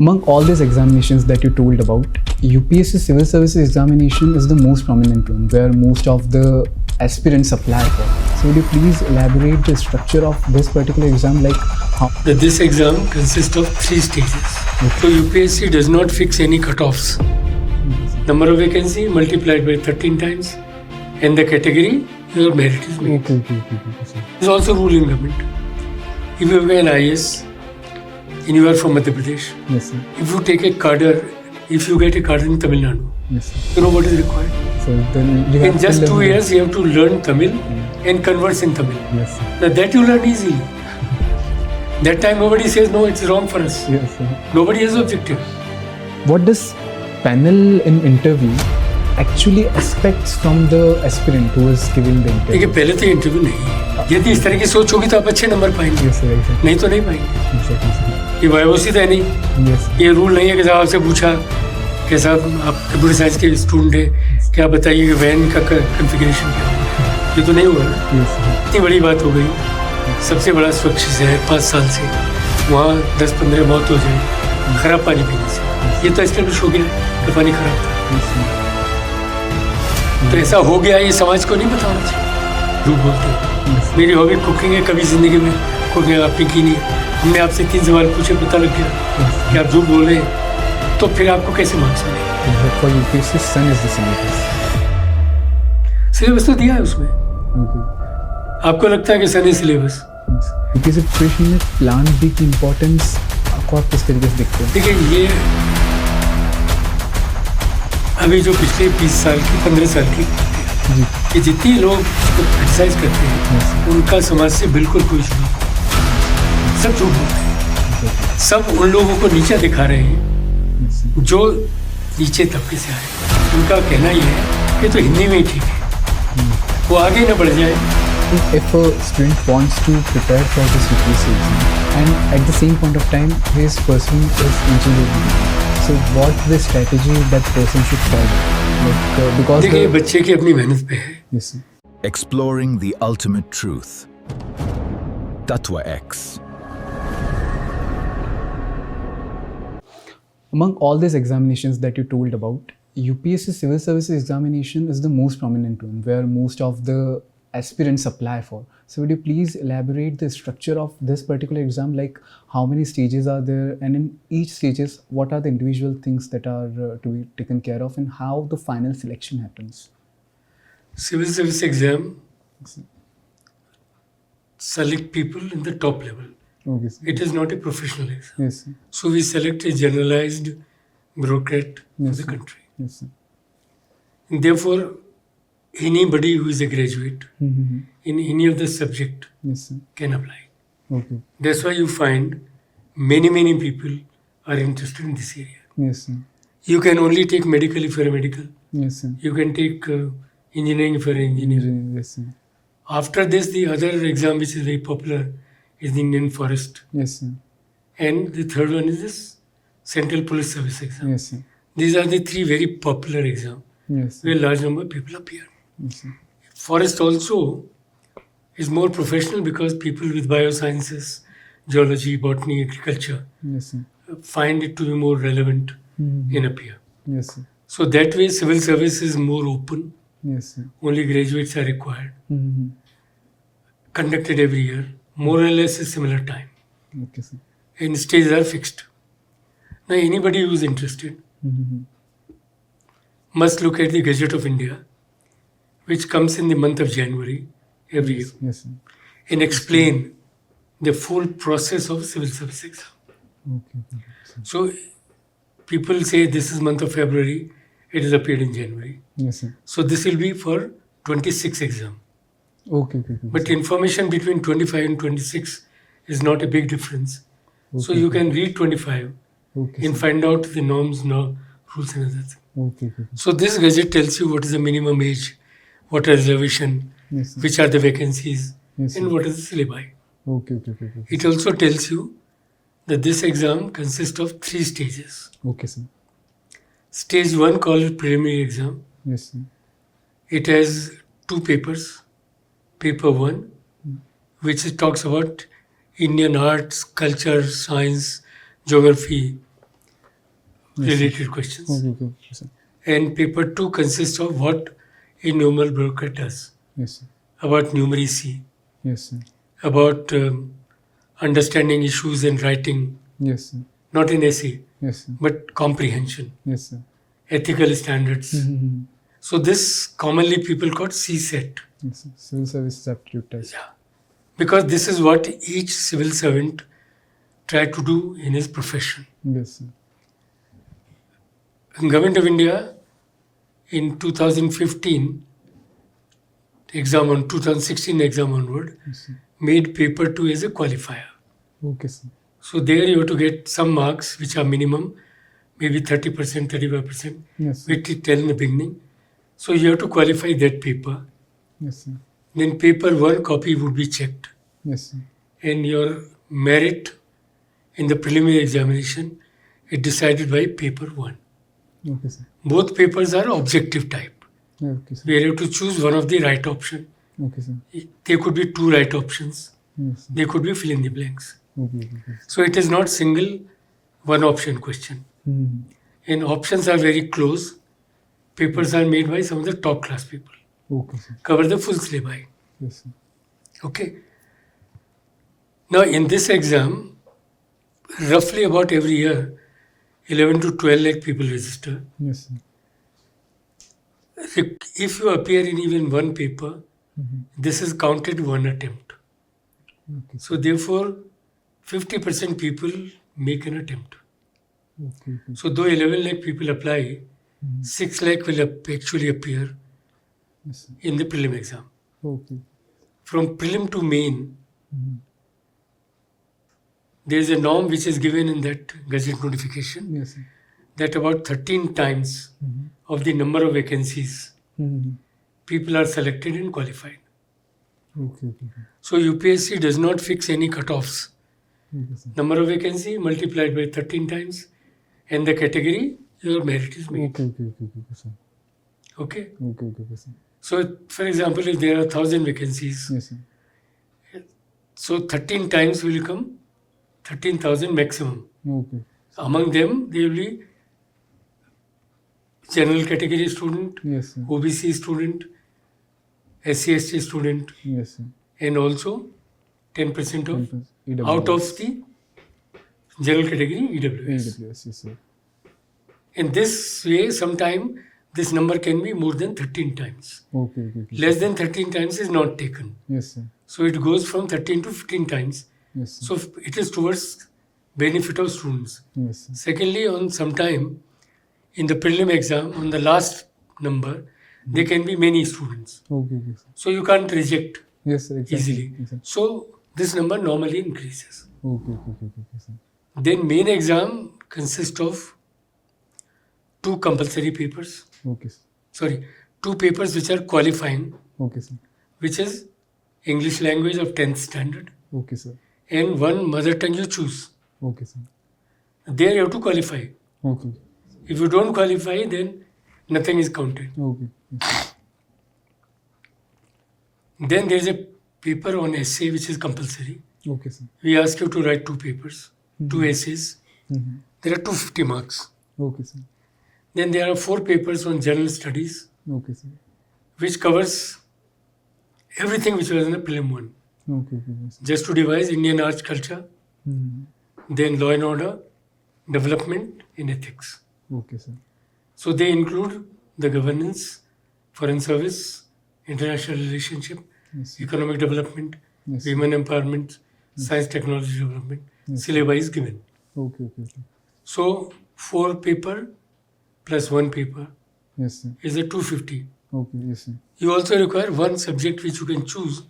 Among all these examinations that you told about, UPSC Civil Services examination is the most prominent one, where most of the aspirants apply for. So would you please elaborate the structure of this particular exam, like how? This exam consists of 3 stages. So UPSC does not fix any cutoffs. Number of vacancy multiplied by 13 times, and the category your merit is made. Okay. There's also rule in government. If you have an IS and you are from Madhya Pradesh, Yes, sir. if you take a cadre, if you get a cadre in Tamil Nadu, Yes, sir. you know what is required. So then you have In just to 2 learn- years, you have to learn Tamil and converse in Tamil. Yes, sir. Now that you learn easily. That time nobody says no, it's wrong for us. Yes, sir. Nobody has objective. What does panel in interview actually expects from the aspirant who is giving the देखिए interview? पहले तो interview नहीं है। यदि इस तरह की सोच होगी तो आप अच्छे नंबर पाएंगे, Yes, sir. Exactly. नहीं तो नहीं पाएंगे। Exactly. ये व्यवस्थित है नहीं, Yes, sir. ये रूल नहीं है कि साहब आपसे पूछा कि साहब आप कंप्यूटर साइंस के स्टूडेंट हैं, क्या बताइए कि वैन का कन्फिगरेशन क्या है। ये तो नहीं हुआ ना। Yes, sir. इतनी बड़ी बात हो गई, सबसे बड़ा स्वच्छ शहर 5 साल से, वहाँ 10-15 मौत हो जाए खराब पानी पीने से। ये तो एस्टेब्लिश हो गया कि पानी खराब था। Yes, sir. तो ऐसा हो गया, ये समाज को नहीं बताना चाहिए। झूठ बोलते हैं। Yes, मेरी हॉबी कुकिंग है, कभी ज़िंदगी में कुकिंग आपने की नहीं है। हमने आपसे 3 सवाल पूछे, पता लग गया yes. कि आप झूठ बोल रहे हैं, तो फिर आपको कैसे मार्क्स मिलेंगे। But for UPSC, sun is the syllabus. Syllabus तो दिया है उसमें, Okay. आपको लगता है कि सन सिलेबस। Yes. UPSC प्रिपरेशन में प्लान बी की इम्पोर्टेंस आपको आप किस तरीके से देखते हैं? देखिए, ये अभी जो पिछले 20 साल की 15 साल की जी. ये जितने लोग क्रिटिसाइज करते हैं, Yes. उनका समाज से बिल्कुल कोई शुरू नहीं। सब झूठ बोलते हैं, सब उन लोगों को नीचा दिखा रहे हैं Yes, sir. जो नीचे तबके से आए। उनका कहना ये है कि तो हिंदी में ही ठीक है, वो आगे न बढ़ जाए। If a student wants to prepare for this UPSC exam and at the same point of time his person is engineering, so what the strategy that person should follow? Like, because देखिए, the, बच्चे की अपनी मेहनत पे है। yes, sir. Exploring the ultimate truth. Tatwa X. Among all these examinations that you told about, UPSC Civil Services examination is the most prominent one, where most of the aspirants apply for. So would you please elaborate the structure of this particular exam, like how many stages are there, and in each stages, what are the individual things that are to be taken care of, and how the final selection happens? Civil service exam select people in the top level. Okay, sir. It is not a professional exam. Yes, sir. So we select a generalized bureaucrat for Yes, the sir. country. Yes, sir. And therefore, anybody who is a graduate Mm-hmm. in any of the subject Yes, sir. can apply. Okay. That's why you find many people are interested in this area. Yes, sir. You can only take medical if you're a medical. Yes, sir. You can take engineering if you're an engineer. Engineering, yes, sir. After this, the other exam which is very popular is the Indian Forest. Yes, sir. And the third one is this Central Police Service exam. Yes, sir. These are the 3 very popular exams Yes, sir. where large number of people appear. Yes, sir. Forest also is more professional because people with biosciences, geology, botany, agriculture Yes, sir. find it to be more relevant Mm-hmm. in appear. Yes, sir. So that way civil service is more open. Yes, sir. Only graduates are required. Mm-hmm. Conducted every year, more or less a similar time. Okay, sir. And stages are fixed. Now anybody who is interested Mm-hmm. must look at the Gazette of India, which comes in the month of January every year, Yes, sir. and explain the full process of civil service exam. Okay. Okay, sir. So people say this is month of February, it has appeared in January. Yes, sir. So this will be for 26 exam. Okay, okay, okay. But information between 25 and 26 is not a big difference. So you can read 25 Okay, and sir. find out the norms, rules and other things. Okay, okay, okay. So this Gazette tells you what is the minimum age, what are reservation, Yes, sir. which are the vacancies, Yes, and sir. what is the syllabi. Okay, okay, okay, okay. It also tells you that this exam consists of 3 stages. Okay, sir. Stage 1 called preliminary exam. Yes, sir. It has 2 papers. Paper 1, which talks about Indian arts, culture, science, geography, related questions. Okay, sir. And paper 2 consists of what a normal broker does, Yes, sir. about numeracy, Yes, sir. about understanding issues and writing, Yes, sir. not in essay, Yes, sir. but comprehension, Yes, sir. ethical standards. Mm-hmm. So this commonly people call CSET, Yes, sir. Civil Services Aptitude Test. because this is what each civil servant try to do in his profession. Yes, sir. Government of India in 2015 exam on 2016 exam onward Yes, sir. made paper 2 as a qualifier. Okay, sir. So there you have to get some marks which are minimum, maybe 30%, 35%, Yes, sir. which we tell in the beginning. So you have to qualify that paper. Yes, sir. Then paper 1 copy would be checked, Yes, sir. and your merit in the preliminary examination is decided by paper 1. Okay, sir. Both papers are objective type. Okay, sir. Where you have to choose one of the right option. Okay, sir. There could be 2 right options. Yes, sir. There could be fill in the blanks. Okay. So it is not single one option question. Mm-hmm. And options are very close. Papers are made by some of the top class people. Okay, sir. Cover the full syllabi. Yes, sir. Okay. Now in this exam, roughly about every year, 11 to 12 lakh people register. Yes, sir. If you appear in even one paper, Mm-hmm. this is counted one attempt. Okay, sir. So therefore, 50% people make an attempt. Okay. So though 11 lakh people apply, Mm-hmm. 6 lakh will actually appear Yes, sir. in the prelim exam. Okay. From prelim to main, Mm-hmm. there is a norm which is given in that Gazette notification Yes, sir. that about 13 times Mm-hmm. of the number of vacancies, Mm-hmm. people are selected and qualified. Okay. So UPSC does not fix any cutoffs. Okay, sir. Number of vacancy multiplied by 13 times, and the category your merit is made. Okay, sir. Okay. Okay, sir. So, for example, if there are 1,000 vacancies, Yes, sir. so 13 times will come 13,000 maximum. Okay. Among them, there will be general category student, Yes, sir. OBC student, SC/ST student, Yes, sir. and also 10% of EWS. out of the general category EWS. EWS, yes, sir. In this way, sometime this number can be more than 13 times. Okay. Less than 13 times is not taken. Yes, sir. So it goes from 13 to 15 times. Yes, sir. So it is towards benefit of students. Yes, sir. Secondly, on some time in the prelim exam, on the last number, there can be many students. Okay, sir. So you can't reject Yes, sir. Exactly. easily. Yes, sir. So this number normally increases. Okay, sir. Then main exam consists of 2 compulsory papers. Okay, sir. Sorry, 2 papers which are qualifying, Okay, sir. which is English language of 10th standard, Okay, sir. and 1 mother tongue you choose. Okay, sir. There you have to qualify. Okay. If you don't qualify, then nothing is counted. Okay. Yes. Then there is a paper on essay which is compulsory. Okay, sir. We ask you to write 2 papers, 2 essays. Mm-hmm. There are 250 marks. Okay, sir. Then there are 4 papers on general studies, Okay, sir. which covers everything which was in the prelim 1. Okay, yes, sir. Just to devise Indian arts culture, Mm-hmm. then law and order, development, and ethics. Okay, sir. So they include the governance, foreign service, international relationship, Yes, sir. economic development, Yes, sir. women empowerment, science technology development. Yes. Syllabus is given. Okay. So 4 paper plus 1 paper Yes, sir. is a 250. Okay, yes, sir. You also require 1 subject which you can choose,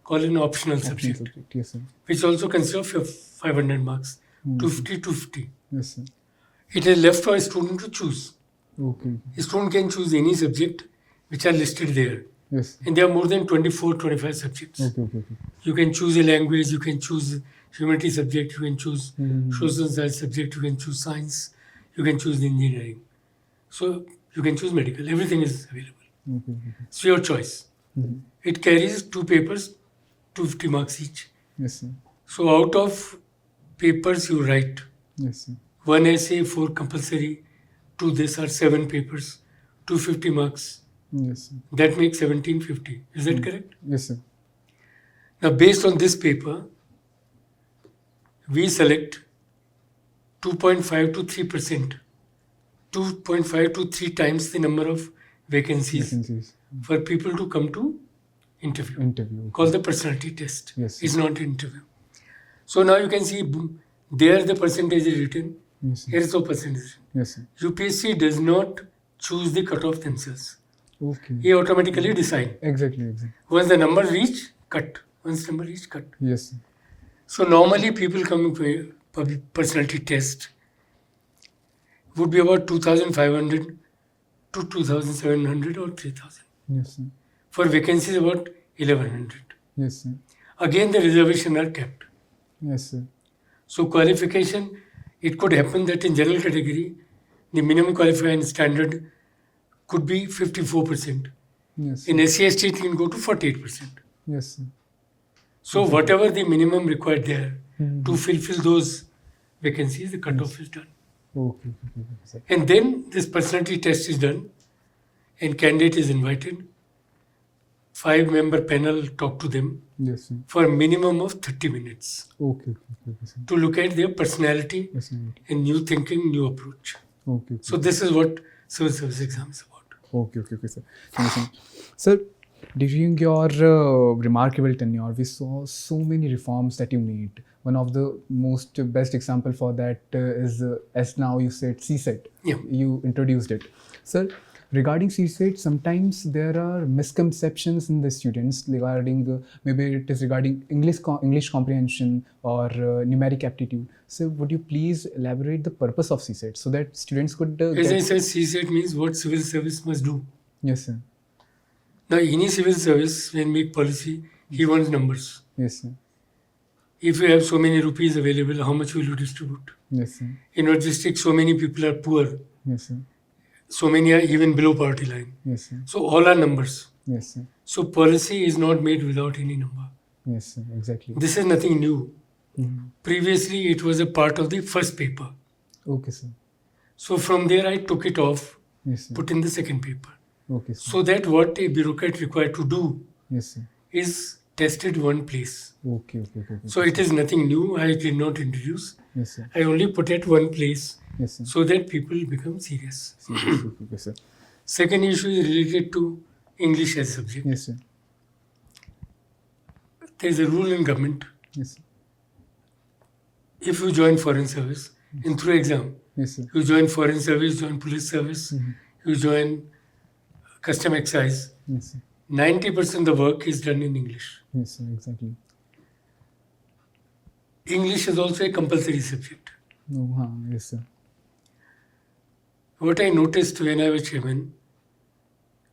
called an optional subject, Yes, sir. which also consists of your 500 marks, Mm. 250. Yes, sir. It is left for a student to choose. Okay. A student can choose any subject which are listed there. Yes. And there are more than 24, 25 subjects. Okay. You can choose a language, you can choose humanity subject, you can choose Mhm. social science subject, you can choose science, you can choose engineering. So you can choose medical. Everything is available. Okay. It's your choice. Mhm. It carries 2 papers, 250 marks each. Yes, sir. So out of papers you write, Yes, sir. 1 essay, 4 compulsory, to this are 7 papers, 250 marks. Yes, sir. That makes 1750. Is that correct? Yes, sir. Now, based on this paper, we select 2.5 to 3%, 2.5 to 3 times the number of vacancies Vacancies. for people to come to interview. Interview. Called the personality test. Yes, sir. It's not an interview. So now you can see there the percentage is written. Yes, sir. Here is the percentage. Yes, sir. UPSC does not choose the cutoff themselves. Okay. They automatically decide. Exactly. Once the number reach, cut. Once number reach, cut. Yes, sir. So normally people coming for a personality test would be about 2,500 to 2,700 or 3,000. Yes, sir. For vacancies about 1,100. Yes, sir. Again the reservation are kept. Yes, sir. So qualification, it could happen that in general category, the minimum qualifying standard could be 54%. Yes. In SC/ST it can go to 48%. Yes, sir. So whatever the minimum required there Mhm. to fulfill those vacancies, the cutoff is done. Okay. Sir. And then this personality test is done and candidate is invited. 5-member panel talk to them Yes, sir. for a minimum of 30 minutes Okay, sir. to look at their personality Yes, sir. and new thinking, new approach. Okay. So this is what civil service exam is about. Okay, sir. Thank you, sir. Sir, during your remarkable tenure, we saw so many reforms that you made. One of the most best example for that is, as now you said, CSET. Yeah. You introduced it. Sir, regarding CSET, sometimes there are misconceptions in the students regarding, maybe it is regarding English comprehension or numeric aptitude. So would you please elaborate the purpose of CSET so that students could As I said, CSET means what civil service must do. Yes, sir. Now, any civil service, when make policy, he wants numbers. Yes, sir. If you have so many rupees available, how much will you distribute? Yes, sir. In our district, so many people are poor. Yes, sir. So many are even below poverty line. Yes, sir. So all are numbers. Yes, sir. So policy is not made without any number. Yes, sir. Exactly. This is nothing new. Mhm. Previously, it was a part of the first paper. Okay, sir. So from there, I took it off, Yes, sir. put in the second paper. Okay, sir. So that what a bureaucrat required to do Yes, sir. is tested one place. Okay. So it is nothing new. I did not introduce. Yes, sir. I only put at one place Yes, sir. so that people become serious. Okay, sir. Second issue is related to English as subject. Yes, sir. There is a rule in government. Yes, sir. If you join foreign service in through exam, Yes, sir. you join foreign service, join police service, you join custom excise, Yes, sir. 90% of the work is done in English. Yes, sir. Exactly. English is also a compulsory subject. No, yes, sir. What I noticed when I was chairman,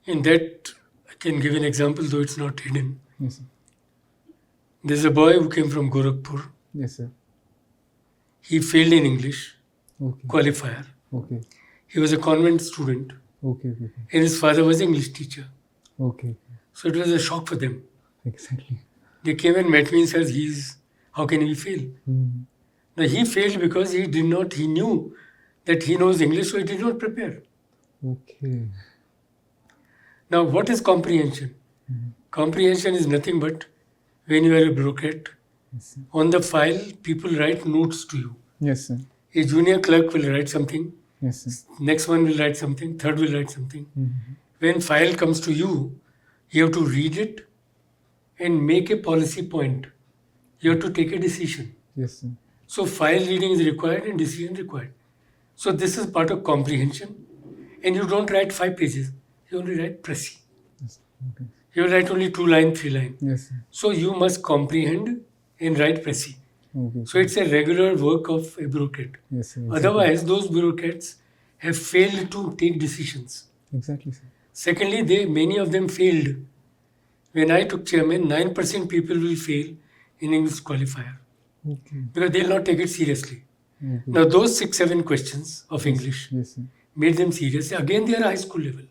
in that I can give an example though it's not hidden. Yes, sir. There's a boy who came from Gorakhpur. Yes, sir. He failed in English, Okay. qualifier. Okay. He was a convent student Okay. and his father was an English teacher. Okay. So it was a shock for them. Exactly. They came and met me and said, how can he fail? Mhm. Now he failed because he knew that he knows English, so he did not prepare. Okay. Now what is comprehension? Comprehension is nothing but when you are a bureaucrat, Yes, sir. on the file people write notes to you. Yes, sir. A junior clerk will write something, Yes, sir. next one will write something, third will write something. Mhm. When file comes to you, you have to read it and make a policy point. You have to take a decision. Yes, sir. So file reading is required and decision required. So this is part of comprehension. And you don't write 5 pages. You only write précis. Yes. Okay. You write only 2 lines, 3 lines. Yes, sir. So you must comprehend and write précis. Okay. So it's a regular work of a bureaucrat. Yes, sir. Exactly. Otherwise, those bureaucrats have failed to take decisions. Exactly, sir. Secondly, many of them failed. When I took chairman, 9% people will fail in English qualifier Okay. because they will not take it seriously. Okay. Now, those 6-7 questions of English Yes, sir. made them serious. Again, they are high school level.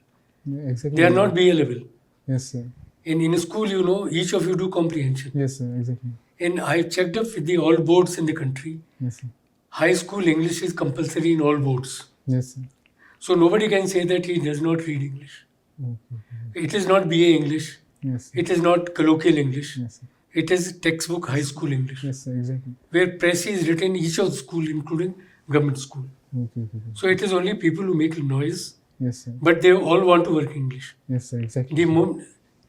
Yeah, exactly. They are not BA level. Yes, sir. And in a school, each of you do comprehension. Yes, sir. Exactly. And I checked up with all boards in the country. Yes, sir. High school English is compulsory in all boards. Yes, sir. So nobody can say that he does not read English. Okay. It is not BA English. Yes, sir. It is not colloquial English. Yes, sir. It is textbook high school English, Yes, sir. Exactly. where press is written each of the school, including government school. Okay. So it is only people who make noise, Yes, sir. but they all want to work English. Yes, sir. Exactly.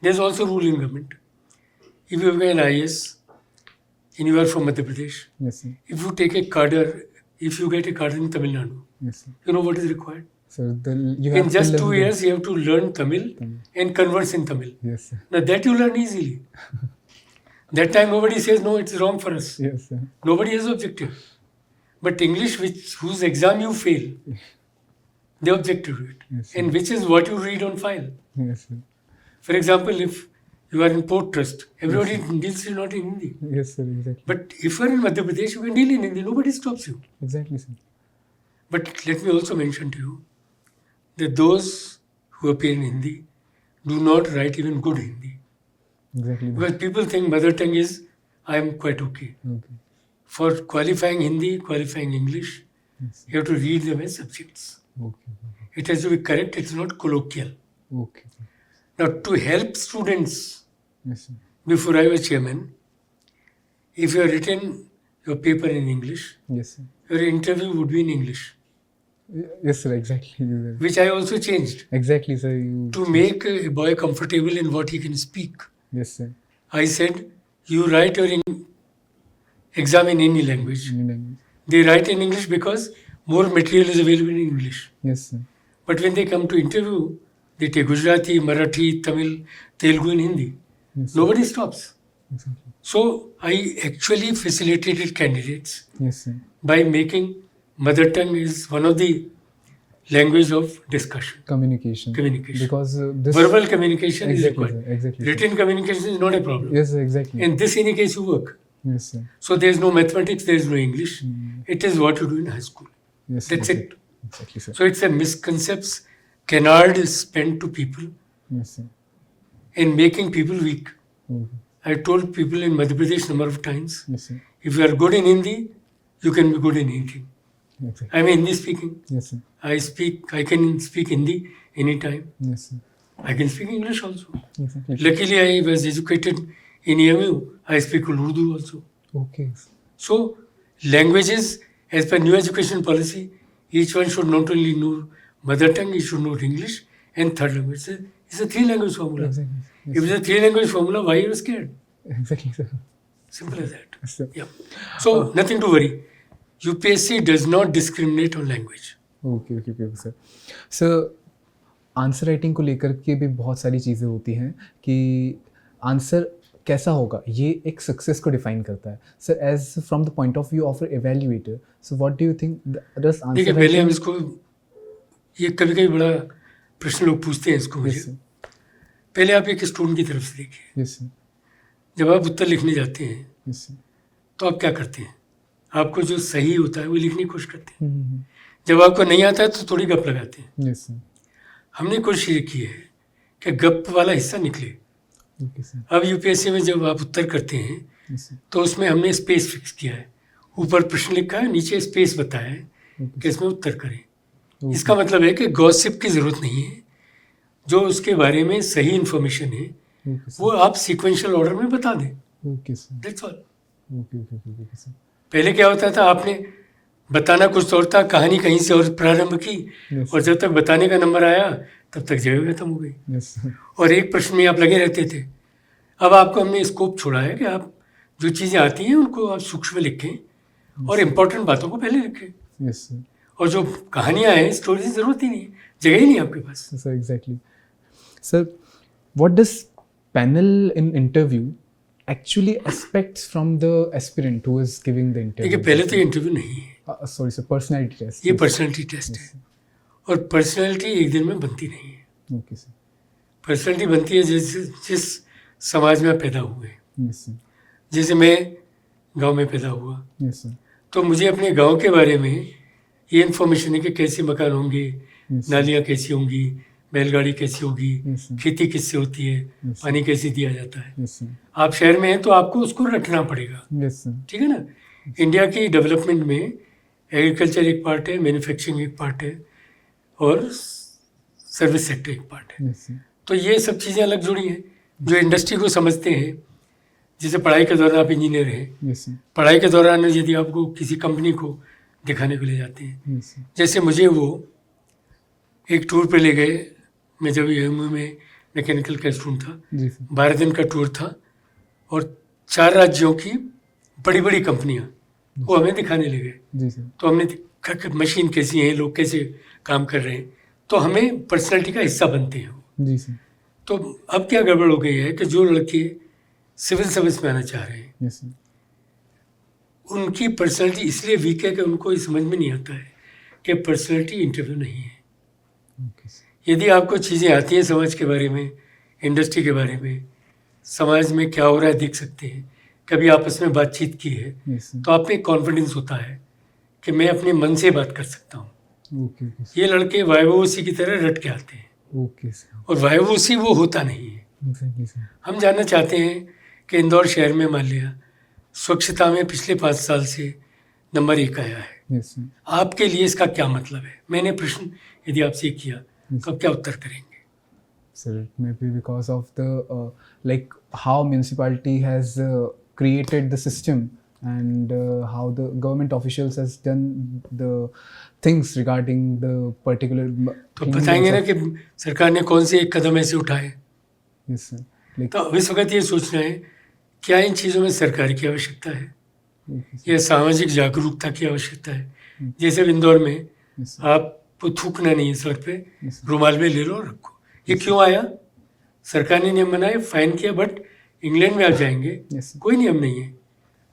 There's also rule in government. If you have an IS and you are from Madhya Pradesh, Yes, sir. if you take a cadre, if you get a cadre in Tamil Nadu, Yes, sir. you know what is required? So you have In just to 2 learn years, you have to learn Tamil Tamil. and converse in Tamil. Yes, sir. Now that you learn easily. That time nobody says no, it's wrong for us. Yes, sir. Nobody is objective. But English, whose exam you fail, they object to it. Yes, sir. And which is what you read on file. Yes, sir. For example, if you are in Port Trust, everybody deals not in Hindi. Yes, sir. Exactly. But if you are in Madhya Pradesh, you can deal in Hindi. Nobody stops you. Exactly, sir. But let me also mention to you that those who appear in Hindi do not write even good Hindi. Exactly. Because people think mother tongue is, I am quite okay. Okay. For qualifying Hindi, qualifying English, Yes. you have to read them as subjects. Okay. It has to be correct, it's not colloquial. Okay. Now, to help students, Yes, sir. before I was chairman, if you have written your paper in English, Yes, sir. your interview would be in English, Yes, sir. Exactly. which I also changed Exactly, sir. You. to make a boy comfortable in what he can speak. Yes, sir. I said, you write your exam in any language. In language. They write in English because more material is available in English. Yes, sir. But when they come to interview, they take Gujarati, Marathi, Tamil, Telugu, and Hindi. Yes, sir. Nobody stops. Exactly. So I actually facilitated candidates Yes, sir. by making mother tongue is one of the language of discussion, Communication. communication. Because this. Verbal communication is Exactly, required. sir. Exactly. Sir. Written communication is not a problem. Yes, sir. Exactly. In this any case you work. Yes, sir. So there is no mathematics, there is no English. Mm. It is what you do in high school. Yes, sir. That's it. Exactly, sir. So it's a misconception canard is spent to people Yes, sir. in making people weak. Okay. I told people in Madhya Pradesh number of times, Yes, sir. if you are good in Hindi, you can be good in anything. Exactly. I am Hindi speaking. Yes, sir. I can speak Hindi anytime. Yes, sir. I can speak English also. Exactly. Luckily, I was educated in EMU. I speak Urdu also. Okay. So, languages, as per new education policy, each one should not only know mother tongue, he should know English and third language. It's a 3-language formula. Exactly. Yes, If it's a 3-language formula, why are you scared? exactly, sir. Simple as that. Yes, sir. Yeah. So, nothing to worry. UPSC does not discriminate on language. Okay sir sir answer writing को लेकर के भी बहुत सारी चीज़ें होती हैं कि आंसर कैसा होगा ये एक सक्सेस को डिफाइन करता है sir as from the point of view of evaluator so what do you think does देखिए आंसर पहले हम इसको ये कभी कभी बड़ा प्रश्न लोग पूछते हैं इसको मुझे यस सर पहले आप एक स्टूडेंट की तरफ से देखिए यस सर जब आप उत्तर लिखने जाते हैं यस सर तो आप क्या करते हैं आपको जो सही होता है वो लिखने की कोशिश करते हैं जब आपको नहीं आता है तो थोड़ी गप लगाते हैं यस सर हमने कोशिश ये की है कि गप वाला हिस्सा निकले ओके सर अब यूपीएससी में जब आप उत्तर करते हैं यस सर तो उसमें हमने स्पेस फिक्स किया है ऊपर प्रश्न लिखा है नीचे स्पेस बताया है कि इसमें उत्तर करें इसका मतलब है कि गॉसिप की ज़रूरत नहीं है जो उसके बारे में सही इन्फॉर्मेशन है वो आप सीक्वेंशियल ऑर्डर में बता दें okay sir that's all okay sir पहले क्या होता था आपने बताना कुछ और था कहानी कहीं से और प्रारंभ की Yes. और जब तक बताने का नंबर आया तब तक जगह खत्म हो गई यस सर और एक प्रश्न में आप लगे रहते थे अब आपको हमने स्कोप छोड़ा है कि आप जो चीज़ें आती हैं उनको आप सूक्ष्म लिखें और इम्पोर्टेंट बातों को पहले लिखें यस सर और जो कहानियाँ हैं स्टोरी की ज़रूरत ही नहीं है जगह ही नहीं आपके पास sir exactly sir what does panel in interview actually expects from the aspirant who is giving the interview? देखिए पहले तो इंटरव्यू नहीं है Sorry, sir, personality test. ये पर्सनैलिटी टेस्ट है और पर्सनैलिटी एक दिन में बनती नहीं है Okay, sir. पर्सनैलिटी बनती है जिस समाज में आप पैदा हुए Yes, sir. जैसे मैं गांव में पैदा हुआ Yes, sir. तो मुझे अपने गांव के बारे में ये इन्फॉर्मेशन है कि कैसे मकान होंगे Yes, sir. नालियाँ कैसी होंगी बैलगाड़ी कैसी होगी Yes, sir. खेती किससे होती है Yes, sir. पानी कैसे दिया जाता है Yes, sir. आप शहर में हैं तो आपको उसको रटना पड़ेगा Yes, sir. ठीक है ना इंडिया की डेवलपमेंट में एग्रीकल्चर एक पार्ट है मैन्युफैक्चरिंग एक पार्ट है और सर्विस सेक्टर एक पार्ट है। Yes, sir. तो ये सब चीज़ें अलग जुड़ी हैं जो इंडस्ट्री को समझते हैं। जैसे पढ़ाई के दौरान आप इंजीनियर हैं, Yes, sir. पढ़ाई के दौरान यदि आपको किसी कंपनी को दिखाने के लिए जाते हैं, Yes, sir. जैसे मुझे वो एक टूर पे ले गए, मैं जब यूएमयू में मैकेनिकल का स्टूडेंट था, जी सर। 12 दिन का टूर था और 4 राज्यों की बड़ी बड़ी कंपनियां वो हमें दिखाने ले गए। जी सर। तो हमने देखा कि मशीन कैसी है, लोग कैसे काम कर रहे हैं, तो हमें पर्सनैलिटी का हिस्सा बनते हैं वो। जी सर। तो अब क्या गड़बड़ हो गई है कि जो लड़के सिविल सर्विस में आना चाह रहे हैं यस सर। उनकी पर्सनैलिटी इसलिए वीक है कि उनको ये समझ में नहीं आता है कि पर्सनैलिटी इंटरव्यू नहीं है। Okay sir. यदि आपको चीज़ें आती हैं समाज के बारे में, इंडस्ट्री के बारे में, समाज में क्या हो रहा है देख सकते हैं, कभी आपस में बातचीत की है, यस सर। तो आप में कॉन्फिडेंस होता है कि मैं अपने मन से बात कर सकता हूँ। Okay okay sir. ये लड़के वायवोसी की तरह रट के आते हैं ओके सर। और वायवोसी वो होता नहीं है। Exactly sir. हम जानना चाहते हैं कि इंदौर शहर में मान लिया स्वच्छता में पिछले 5 साल से नंबर 1 आया है, यस सर। आपके लिए इसका क्या मतलब है? मैंने प्रश्न यदि आपसे किया तो आप क्या उत्तर करेंगे? Sir, it may be because of the like how municipality has created the system and how the government officials has done the things regarding the particular. तो बताएंगे ना कि सरकार ने कौन से एक कदम ऐसे उठाए। Yes sir. Like तो अब इस वक्त ये सोचना है क्या इन चीज़ों में सरकार की आवश्यकता है okay, sir. या सामाजिक जागरूकता की आवश्यकता है। जैसे इंदौर में Yes sir. आपको थूकना नहीं है सड़क पे, Yes sir. रुमाल में ले लो और रखो। ये क्यों आया? सरकार ने नियम बनाए, फाइन किया, बट इंग्लैंड में आप जाएंगे Yes sir. कोई नियम नहीं है,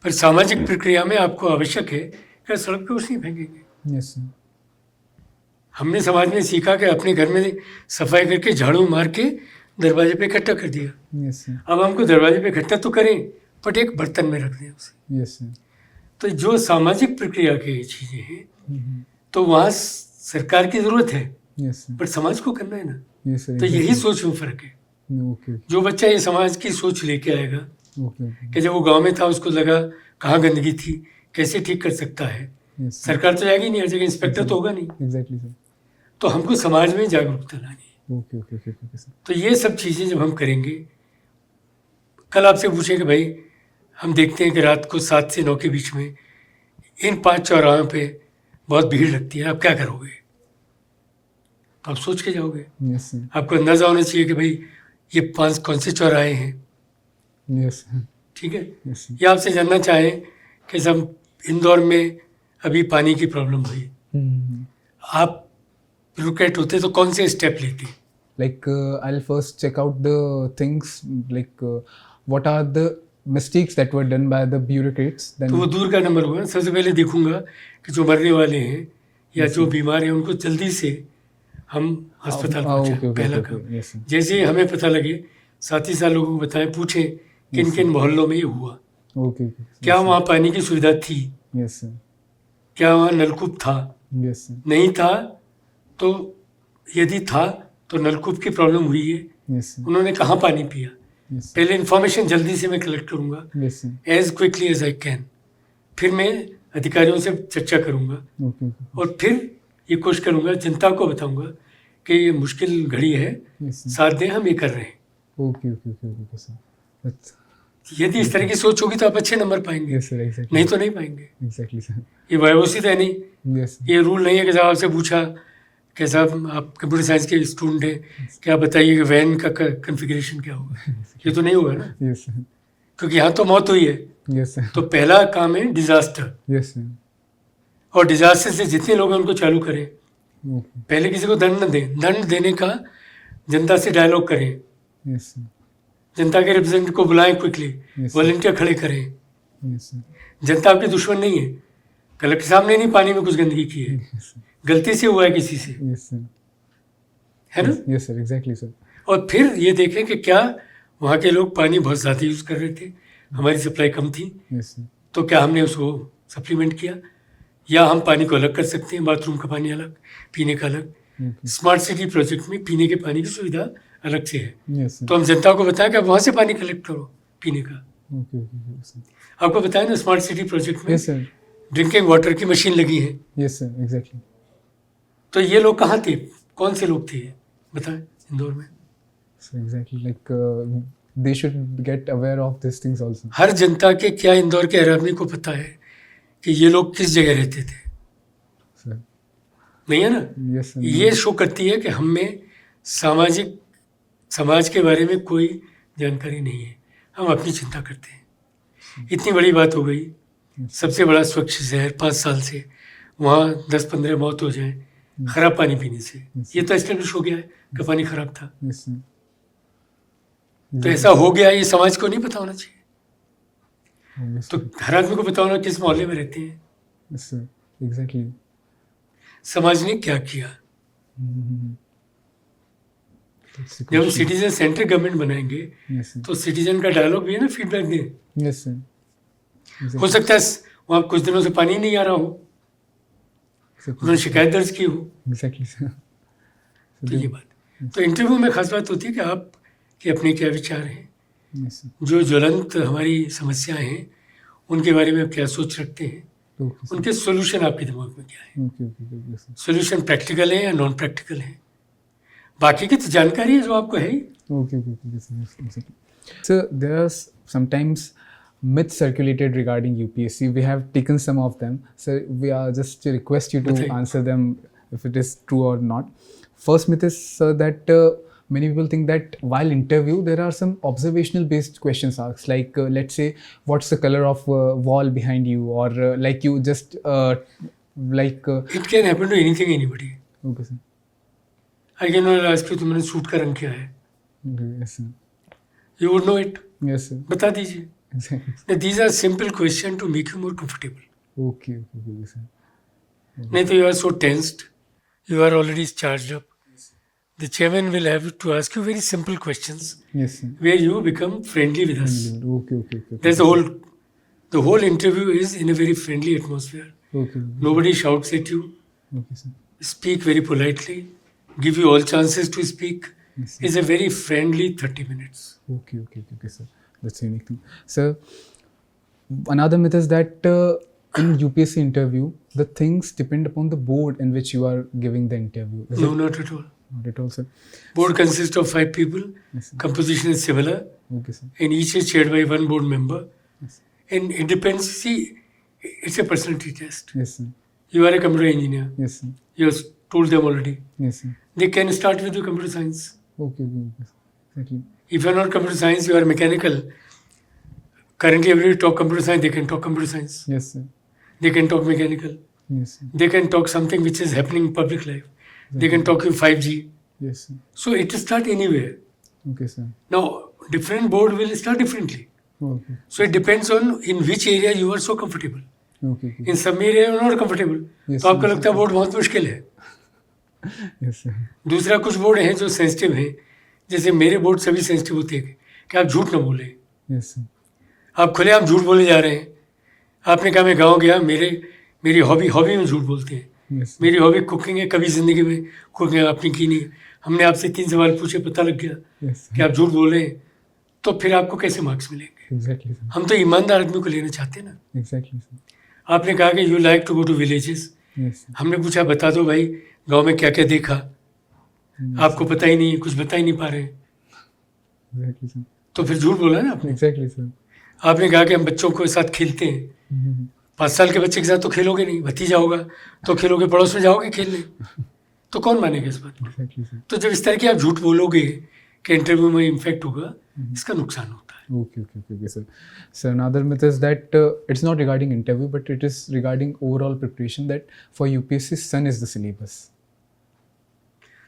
पर सामाजिक प्रक्रिया में आपको आवश्यक है कि सड़क पे कुछ नहीं फेंकेंगे। Yes sir. हमने समाज में सीखा कि अपने घर में सफाई करके झाड़ू मार के दरवाजे पे इकट्ठा कर दिया। Yes sir. अब हमको दरवाजे पे इकट्ठा तो करें बट एक बर्तन में रख दें उसे। Yes sir. तो जो सामाजिक प्रक्रिया की चीज़ें हैं तो वहाँ सरकार की ज़रूरत है, Yes sir. पर समाज को करना है ना। Yes sir. तो यही सोच में फ़र्क है। Okay. जो बच्चा ये समाज की सोच लेके आएगा Okay. Okay. कि जब वो गांव में था उसको लगा कहाँ गंदगी थी, कैसे ठीक कर सकता है, Yes sir. सरकार तो जाएगी नहीं, हर जगह इंस्पेक्टर तो होगा नहीं। Exactly sir. तो हमको समाज में जागरूकता लानी है। Okay. Okay. Okay. Okay sir. तो ये सब चीज़ें जब हम करेंगे, कल आपसे पूछें कि भाई हम देखते हैं कि रात को 7 से 9 के बीच में इन 5 चौराहों पे बहुत भीड़ लगती है, आप क्या करोगे? तो आप सोच के जाओगे। Yes sir. आपको अंदाज़ा होना चाहिए कि भाई ये 5 कौन से चौराहे हैं, Yes sir. ठीक है। Yes sir. ये आपसे जानना चाहें कि सब इंदौर में अभी पानी की प्रॉब्लम हुई, आप ब्यूरोक्रेट होते तो कौन से स्टेप लेते? Like I'll first check out the things like what are the mistakes that were done by the bureaucrats. Then तो वो दूर का नंबर होगा। सबसे पहले देखूंगा कि जो मरने वाले हैं या जो बीमार हैं उनको जल्दी से हम अस्पताल पहुंचाएं। okay, okay, पहला okay, काम। okay. Yes sir. जैसे ही हमें पता लगे साथ ही साथ लोगों को बताएं, पूछें किन किन मोहल्लों में ये हुआ, Okay. Okay. क्या वहाँ पानी की सुविधा थी, Yes sir. क्या वहाँ नलकूप था, Yes sir. नहीं था तो यदि था तो नलकूप की प्रॉब्लम हुई है, Yes sir. उन्होंने कहाँ पानी पिया। Yes sir. पहले इन्फॉर्मेशन जल्दी से मैं कलेक्ट करूँगा Yes sir. As quickly as I can, फिर मैं अधिकारियों से चर्चा करूँगा Okay. Okay. और फिर ये कोशिश करूँगा, जनता को बताऊँगा कि ये मुश्किल घड़ी है, Yes sir. साथ दें, हम ये कर रहे हैं। Okay. Okay. Okay. Okay sir. That's यदि इस तरह की सोच होगी तो आप अच्छे नंबर पाएंगे, yes sir. Exactly. नहीं तो नहीं पाएंगे। Exactly sir. ये वायवोसित है नहीं, Yes sir. ये रूल नहीं है कि साहब आपसे पूछा कि साहब आप कंप्यूटर साइंस के स्टूडेंट हैं, क्या बताइए कि वैन का कन्फिग्रेशन क्या होगा। ये तो नहीं होगा ना, Yes sir. क्योंकि यहाँ तो मौत हुई है। Yes sir. तो पहला काम है डिजास्टर, Yes sir. और डिजास्टर से जितने लोग हैं उनको चालू करें। Okay. पहले किसी को दंड न दें, दंड देने का जनता से डायलॉग करें, Yes sir. जनता के रिप्रेजेंटेटिव को बुलाएं क्विकली, Yes. वॉलंटियर खड़े करें। Yes sir. जनता आपकी दुश्मन नहीं है। कलेक्टर साहब ने नहीं पानी में कुछ गंदगी की है, Yes sir. गलती से हुआ है किसी से, Yes sir. है ना। Yes sir. Exactly sir. और फिर ये देखें कि क्या वहाँ के लोग पानी बहुत ज़्यादा यूज़ कर रहे थे, हमारी सप्लाई कम थी, Yes sir. तो क्या हमने उसको सप्लीमेंट किया, या हम पानी को अलग कर सकते हैं, बाथरूम का पानी अलग, पीने का अलग। Okay. स्मार्ट सिटी प्रोजेक्ट में पीने के पानी की सुविधा अलग से है, Yes sir. तो हम जनता को बताएं कि आप वहाँ से पानी कलेक्ट करो पीने का। Okay. Okay. Okay sir. आपको बताएं ना स्मार्ट सिटी प्रोजेक्ट में Yes sir. ड्रिंकिंग वाटर की मशीन लगी है, Yes sir. Exactly. तो ये लोग कहाँ थे, कौन से लोग थे ये बताएं इंदौर में? So exactly, like they should get aware of these things also. हर जनता के क्या इंदौर के हर आदमी को पता है कि ये लोग किस जगह रहते थे? Sir. नहीं है ना? Yes, sir. ये शो करती है कि हम में समाज के बारे में कोई जानकारी नहीं है, हम अपनी चिंता करते हैं। इतनी बड़ी बात हो गई, सबसे बड़ा स्वच्छ शहर 5 साल से, वहाँ 10-15 मौत हो जाए खराब पानी पीने से, ये तो एस्टेब्लिश हो गया है कि पानी खराब था। Yes, sir. तो ऐसा हो गया, ये समाज को नहीं पता होना चाहिए। Yes, तो sir. हर आदमी को पता होना किस मोहल्ले में रहते हैं, Yes, sir. Exactly. समाज ने क्या किया। That's the जब हम question. सिटीजन सेंट्रिक गवर्नमेंट बनाएंगे Yes, sir. तो सिटीजन का डायलॉग भी है ना, फीडबैक दें। Yes, sir. हो Exactly. सकता है वहाँ कुछ दिनों से पानी नहीं आ रहा हो, उन्होंने शिकायत दर्ज की हो, Exactly, sir. तो ये बात। तो इंटरव्यू में खास बात होती है कि आप के अपने क्या विचार हैं, Yes, sir. जो ज्वलंत हमारी समस्याएं हैं उनके बारे में आप क्या सोच रखते हैं, Okay, sir. उनके सॉल्यूशन आपके दिमाग में क्या है। Okay, okay, okay, sir. Solution practical है या नॉन प्रैक्टिकल है, बाकी की तो जानकारी है जो आपको है ही। Okay, okay, okay, yes, yes, exactly. So there are sometimes myths circulated regarding UPSC. We have taken some of them. So we are just to request you to बताइए। answer them if it is true or not. First myth is that many people think that while interview there are some observational based questions asked, like let's say what's the color of wall behind you, or like you just like it can happen to anything anybody. okay, sir. I can not ask you तुमने suit का रंग क्या है, Okay, yes, sir. You would know it, Yes, sir. बता दीजिए। Exactly. These are simple question to make you more comfortable. Okay, okay, okay, sir. नहीं तो you are so tensed, you are already charged up. The chairman will have to ask you very simple questions Yes, sir. where you become friendly with us. Okay, okay, okay. Okay. That's the whole interview is in a very friendly atmosphere. Okay, Nobody shouts at you. okay, sir. Speak very politely. Give you all chances to speak. Yes, sir. It's a very friendly 30 minutes. Okay, okay, okay, okay, sir. That's a unique thing. Sir, another myth is that in UPSC interview, the things depend upon the board in which you are giving the interview. Is No, it? not at all. Not at all, sir. Board consists of 5 people. Yes, sir. Composition is similar, Okay, sir. and each is chaired by one board member. Yes. And it depends. See, it's a personality test. Yes, sir. You are a computer engineer. Yes, sir. You have told them already. Yes, sir. They can start with the computer science. Okay, okay, okay, sir. Exactly. If you are not computer science, you are mechanical. Currently, everybody talk computer science. They can talk computer science. Yes, sir. They can talk mechanical. Yes, sir. They can talk something which is happening in public life. They can talk you 5G. Yes, sir. So it will start anywhere. Okay, sir. Now, different board will start differently. Okay. So it depends on in which area you are so comfortable. Okay, okay. In some area you are not comfortable. Yes, तो आपको yes, लगता है board बहुत मुश्किल है। Yes, sir. दूसरा कुछ board हैं जो सेंसिटिव हैं, जैसे मेरे बोर्ड सभी सेंसिटिव होते हैं कि आप झूठ ना बोलें। Yes, sir. आप खुलेआम झूठ बोले जा रहे हैं। आपने कहा मैं गाँव गया, मेरी हॉबी में झूठ बोलते हैं। Yes, sir. मेरी हॉबी कुकिंग है, कभी ज़िंदगी में कुकिंग आपने की नहीं। हमने आपसे 3 सवाल पूछे, पता लग गया Yes, sir. कि आप झूठ बोल रहे हैं, तो फिर आपको कैसे मार्क्स मिलेंगे? Exactly, sir. हम तो ईमानदार आदमी को लेना चाहते हैं ना। Exactly, sir. आपने कहा कि you like to go to villages. Yes, sir. हमने पूछा बता दो भाई गांव में क्या क्या देखा, आपको पता ही नहीं, कुछ बता ही नहीं पा रहे, Exactly, sir. तो फिर झूठ बोला ना आपने। Exactly, sir. आपने कहा कि हम बच्चों के साथ खेलते हैं। Mhm. 5 साल के बच्चे के साथ तो खेलोगे नहीं, भतीजा होगा तो खेलोगे, पड़ोस में जाओगे खेलने, तो कौन मानेगा इस बात को? Exactly, sir. तो जब इस तरह की आप झूठ बोलोगे कि इंटरव्यू में इम्फेक्ट होगा, इसका नुकसान होता है। Okay, okay, okay, okay, sir. So another myth is that it's not regarding interview, but it is regarding overall preparation. That for UPSC, sun is the syllabus.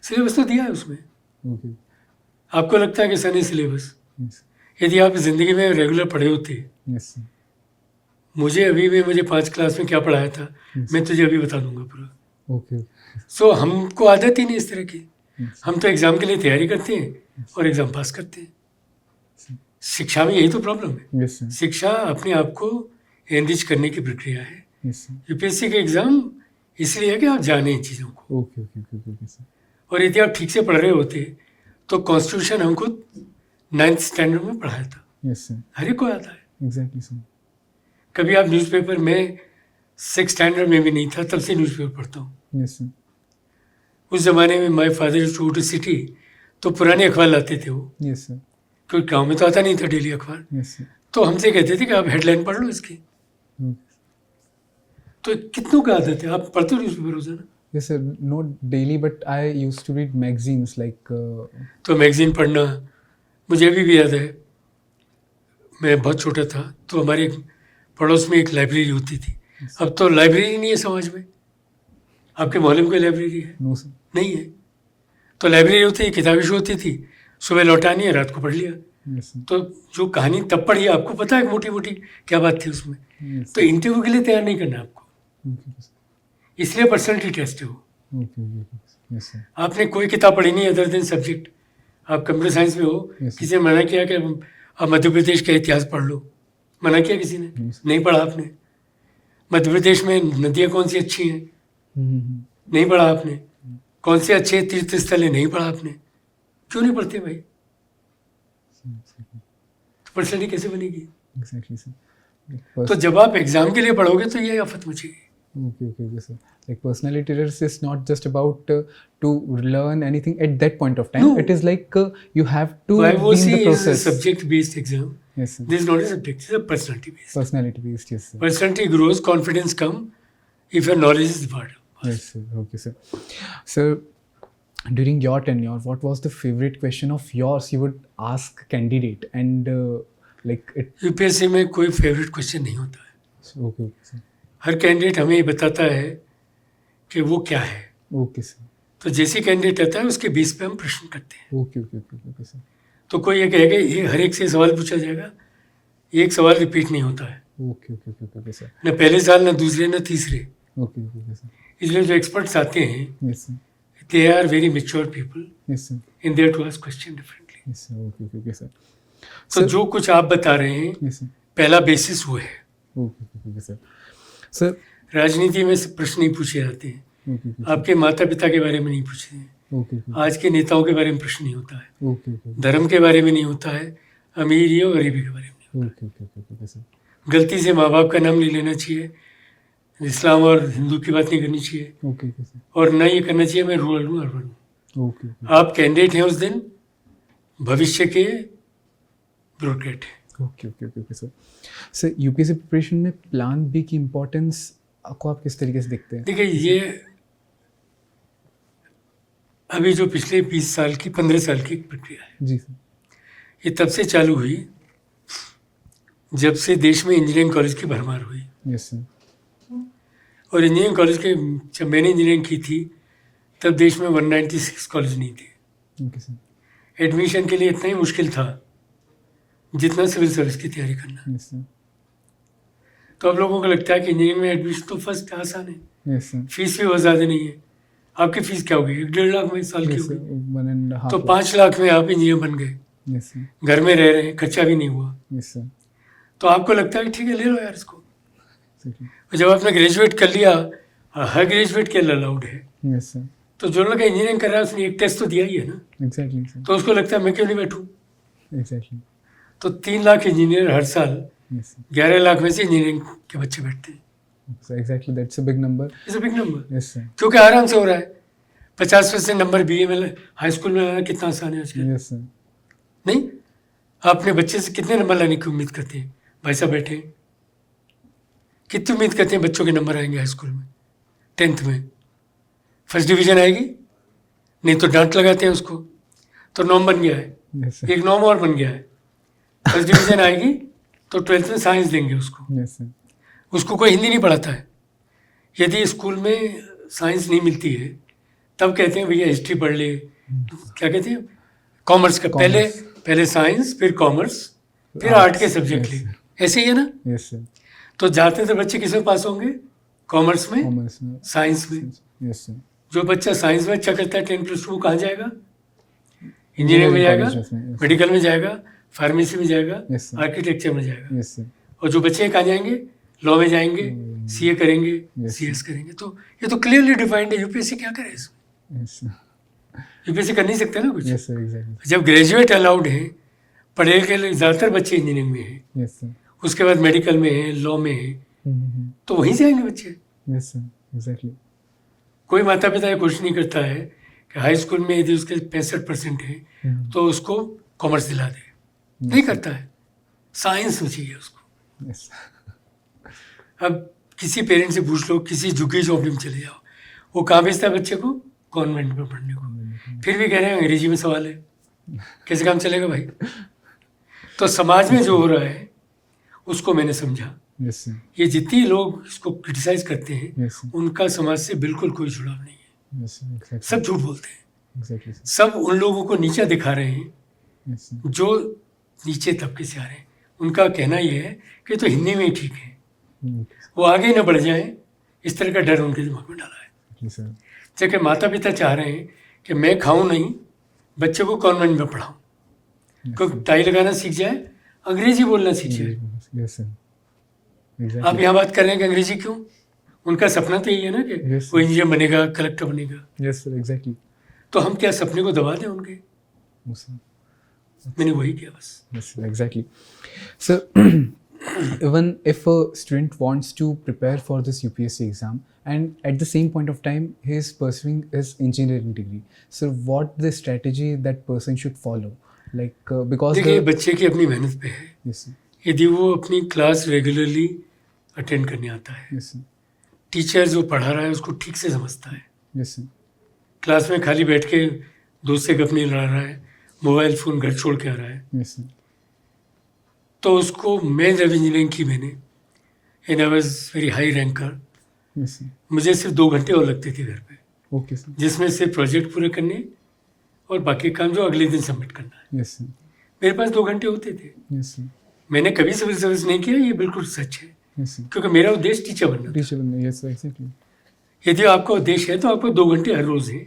Syllabus तो दिया है उसमें। Okay. आपको लगता है कि सन है सिलेबस? Yes. यदि आप ज़िंदगी में रेगुलर पढ़े होते, Yes, sir. मुझे 5 क्लास में क्या पढ़ाया था, मैं तुझे अभी बता दूंगा पूरा। Okay. सो हमको आदत ही नहीं इस तरह की। Yes. हम तो एग्ज़ाम के लिए तैयारी करते हैं और एग्ज़ाम पास करते हैं। शिक्षा में यही तो प्रॉब्लम है। Yes, sir. शिक्षा अपने आप को एनरिच करने की प्रक्रिया है। Yes, sir. यूपीएससी के एग्ज़ाम इसलिए है कि आप जाने इन चीज़ों को, Okay, okay, okay, okay, sir. और यदि आप ठीक से पढ़ रहे होते तो कॉन्स्टिट्यूशन हमको 9th स्टैंडर्ड में पढ़ाया था, Yes, sir. हर एक को आता है। Exactly, sir. कभी आप न्यूज़पेपर में 6th स्टैंडर्ड में भी नहीं था, तब से न्यूज़पेपर पढ़ता हूँ। Yes, sir. उस ज़माने में my father to to city, तो पुराने अखबार लाते थे वो, Yes, sir. क्योंकि गाँव में तो आता नहीं था डेली अखबार। Yes, sir. तो हमसे कहते थे कि आप हेडलाइन पढ़ लो इसकी। Hmm. तो कितनों का आदत है, आप पढ़ते हो न्यूज़पेपर रोजाना? Yes, sir. Not daily, but I used to read magazines like. तो मैगजीन पढ़ना मुझे अभी भी याद है। मैं बहुत छोटा था तो हमारे पड़ोस में एक लाइब्रेरी होती थी। अब तो लाइब्रेरी नहीं है समाज में। आपके मोहल्ले में कोई लाइब्रेरी है? No, sir. नहीं है। तो लाइब्रेरी होती है, किताबें शो होती थी, सुबह लौटानी है, रात को पढ़ लिया। Yes, sir. तो जो कहानी तब पढ़ी आपको पता है मोटी मोटी क्या बात थी उसमें। Yes. तो इंटरव्यू के लिए तैयार नहीं करना आपको, Okay, sir. इसलिए पर्सनैलिटी टेस्ट है वो। Okay, okay. Yes, sir. आपने कोई किताब पढ़ी नहीं अदर देन सब्जेक्ट। आप कंप्यूटर साइंस में हो, Yes, किसी ने मना किया कि आप मध्य प्रदेश का इतिहास पढ़ लो, मना किया किसी ने? Yes. नहीं पढ़ा आपने। मध्य प्रदेश में नदियाँ कौन सी अच्छी हैं? Mm-hmm. नहीं पढ़ा आपने। कौन से अच्छे तीर्थ स्थल है? नहीं पढ़ा आपने। क्यों नहीं पढ़ते भाई? तो पर्सनैलिटी कैसे बनेगी? Exactly, sir. तो जब आप एग्जाम के लिए पढ़ोगे तो ये आफत मचेगी। Okay, sir. Like personality tests is not just about to learn anything at that point of time. No. It is like you have to be in YOC the is a process. subject based exam. Yes, sir. This is not a subject, it's a personality based. Personality based, yes, sir. Personality grows, confidence come if your knowledge is developed. Yes, sir. Okay, sir. Sir, during your tenure, what was the favorite question of yours you would ask candidate and like it? UPSC में कोई favourite question नहीं होता है। Okay, sir. हर candidate हमें ये बताता है कि वो क्या है। Okay, sir. तो जैसे कैंडिडेट आता है उसके बेस पे हम प्रश्न करते हैं। Okay, sir. तो कोई ये कहेगा ये हर एक से सवाल पूछा जाएगा, एक सवाल रिपीट नहीं होता है, Okay, sir. न पहले साल, न दूसरे, न तीसरे। Okay, sir. इसलिए जो एक्सपर्ट्स आते हैं Yes, sir. They are very mature people Yes, sir. In their to ask question differently. Yes, sir. Okay, sir. तो जो कुछ आप बता रहे हैं Yes, sir. पहला बेसिस वो है। Okay, sir. Sir. राजनीति में प्रश्न नहीं पूछे जाते हैं, Okay, आपके माता पिता के बारे में नहीं पूछते हैं, okay. आज के नेताओं के बारे में प्रश्न नहीं होता है, Okay, धर्म के बारे में नहीं होता है, अमीरी और गरीबी के बारे में नहीं okay, sir. होता। गलती से माँ बाप का नाम नहीं लेना चाहिए, इस्लाम और हिंदू की बात नहीं करनी चाहिए, Okay, sir. और ना ये करना चाहिए मैं रूरल हूँ अर्बन हूँ। Okay. आप कैंडिडेट हैं उस दिन, भविष्य के ब्यूरोक्रेट हैं। Okay, sir. Sir UPSC preparation में प्लान बी की इम्पोर्टेंस को आप किस तरीके से देखते हैं? देखिए ये अभी जो पिछले 20 साल की 15 साल की एक प्रक्रिया है, जी सर। ये तब से चालू हुई जब से देश में इंजीनियरिंग कॉलेज की भरमार हुई। Yes sir. और इंजीनियरिंग कॉलेज के जब मैंने इंजीनियरिंग की थी तब देश में 196 कॉलेज नहीं थे। Okay sir. एडमिशन के लिए इतना ही मुश्किल था जितना सिविल सर्विस की तैयारी करना। Yes sir. तो अब लोगों को लगता है कि इंजीनियरिंग में एडमिशन तो फर्स्ट आसान है, यस सर। फीस भी बहुत ज़्यादा नहीं है। आपकी फ़ीस क्या होगी? 1.5 लाख में साल की यस सर। होगी, 1.5 तो 5 लाख में आप इंजीनियर बन गए, यस सर। घर में रह रहे हैं, खर्चा भी नहीं हुआ। Yes sir. तो आपको लगता है कि ठीक है ले लो यार इसको। Exactly. और जब आपने ग्रेजुएट कर लिया, हर ग्रेजुएट के लिए अलाउड है, यस सर। तो जो लोग इंजीनियरिंग कर रहा है उसने एक टेस्ट तो दिया ही है ना, एग्जैक्टली सर। तो उसको लगता है मैं क्यों नहीं बैठूँ। एग्जैक्टली। तो 3 लाख इंजीनियर हर साल, यस सर। 11 लाख में से इंजीनियरिंग के बच्चे बैठते हैं। Exactly that's a big number. It's a big number. Yes sir. क्योंकि आराम से हो रहा है। 50% नंबर बीए में, हाई स्कूल में लाना कितना आसान है आजकल। Yes sir. नहीं, आप अपने बच्चे से कितने नंबर लाने की उम्मीद करते हैं? भाई साहब बैठे हैं, कितनी उम्मीद करते हैं बच्चों के नंबर आएंगे हाई स्कूल में, 10th में? फर्स्ट डिवीजन आएगी? नहीं तो डांट लगाते हैं उसको। तो नॉर्म बन गया है, यस सर। एक नॉर्म और बन गया है। फर्स्ट डिवीजन आएगी तो 12th में साइंस देंगे उसको। Yes sir. उसको कोई हिंदी नहीं पढ़ाता है। यदि स्कूल में साइंस नहीं मिलती है तब कहते हैं भैया हिस्ट्री पढ़ ले, क्या कहते हैं, कॉमर्स का। पहले साइंस, फिर कॉमर्स, फिर आर्ट के सब्जेक्ट ले। ऐसे ही है ना। Yes sir. तो जाते थे बच्चे किस में पास होंगे? कॉमर्स में, कॉमर्स में, साइंस में। Yes sir. जो बच्चा साइंस में अच्छा करता है 10+2 वो कहाँ जाएगा? इंजीनियरिंग में जाएगा, मेडिकल में जाएगा, फार्मेसी में जाएगा, Yes, sir. आर्किटेक्चर में जाएगा। Yes sir. और जो बच्चे कहाँ जाएंगे? लॉ में जाएंगे, सीए करेंगे, Yes, सीएस करेंगे। तो ये तो क्लियरली डिफाइंड है। यूपीएससी क्या करे इसमें? Yes sir. यूपीएससी कर नहीं सकता ना कुछ। Yes sir. एग्जैक्टली। जब ग्रेजुएट अलाउड है, पढ़े लिखे ज़्यादातर बच्चे इंजीनियरिंग में हैं, यस सर। उसके बाद मेडिकल में है, लॉ में है, तो वहीं से आएंगे बच्चे। Yes sir. एग्जैक्टली। कोई माता पिता ये कोशिश नहीं करता है कि हाई स्कूल में यदि उसके 65% है तो उसको कॉमर्स दिला दे, नहीं करता है, साइंस में चाहिए उसको। Yes. अब किसी पेरेंट से पूछ लो, किसी झुग्गी झोपड़ी में चले जाओ, वो कहाँ भेजता है बच्चे को? कॉन्वेंट में पढ़ने को। फिर भी कह रहे हैं अंग्रेजी में सवाल है, कैसे काम चलेगा भाई? तो समाज में जो हो रहा है उसको मैंने समझा। Yes, sir. ये जितने लोग इसको क्रिटिसाइज करते हैं Yes, sir. उनका समाज से बिल्कुल कोई जुड़ाव नहीं है, Yes, sir. Exactly. सब झूठ बोलते हैं, Exactly, sir. सब उन लोगों को नीचा दिखा रहे हैं Yes, sir. जो नीचे तबके से आ रहे हैं। उनका कहना यह है कि तो हिंदी में ही ठीक है, Okay, वो आगे न बढ़ जाए, इस तरह का डर उनके दिमाग में डाला है। Yes, sir. जबकि माता पिता चाह रहे हैं कि मैं खाऊं नहीं, बच्चे को कॉन्वेंट में पढ़ाऊं, क्योंकि टाई लगाना सीख जाए, अंग्रेजी बोलना सीख जाए। Yes, sir. आप Exactly. यहाँ बात कर रहे हैं कि अंग्रेजी क्यों? उनका सपना तो यही है ना कि Yes, वो इंजीनियर बनेगा, कलेक्टर बनेगा। Yes, sir. Exactly. तो हम क्या सपने को दबा दें उनके? Yes, sir. मैंने वही किया बस। Yes, sir. Exactly. So, even if a student wants to prepare for this UPSC exam and at the same point of time he is pursuing his engineering degree, so what the strategy that person should follow? Like because देखिए, बच्चे की अपनी मेहनत पे है। yes, sir. यदि वो अपनी क्लास रेगुलरली अटेंड करने आता है, Yes, sir. टीचर जो पढ़ा रहा है उसको ठीक से समझता है, Yes, sir. क्लास में खाली बैठ के दोस्त से गप नहीं लड़ा रहा है, मोबाइल फ़ोन घर छोड़ के आ रहा है, Yes, sir. तो उसको, मैं जब इंजीनियरिंग की मैंने, and I was very high ranker, Yes, sir. मुझे सिर्फ 2 घंटे और लगते थे घर पे, Okay, sir. जिसमें से प्रोजेक्ट पूरे करने और बाकी काम जो अगले दिन सबमिट करना है। Yes, sir. मेरे पास 2 घंटे होते थे। Yes, sir. मैंने कभी सिविल सर्विस नहीं किया, ये बिल्कुल सच है, Yes, sir. क्योंकि मेरा उद्देश्य टीचर बनना था। Teacher बनना, yes, sir. Exactly. यदि आपका उद्देश्य है तो आपको 2 घंटे हर रोज़ है,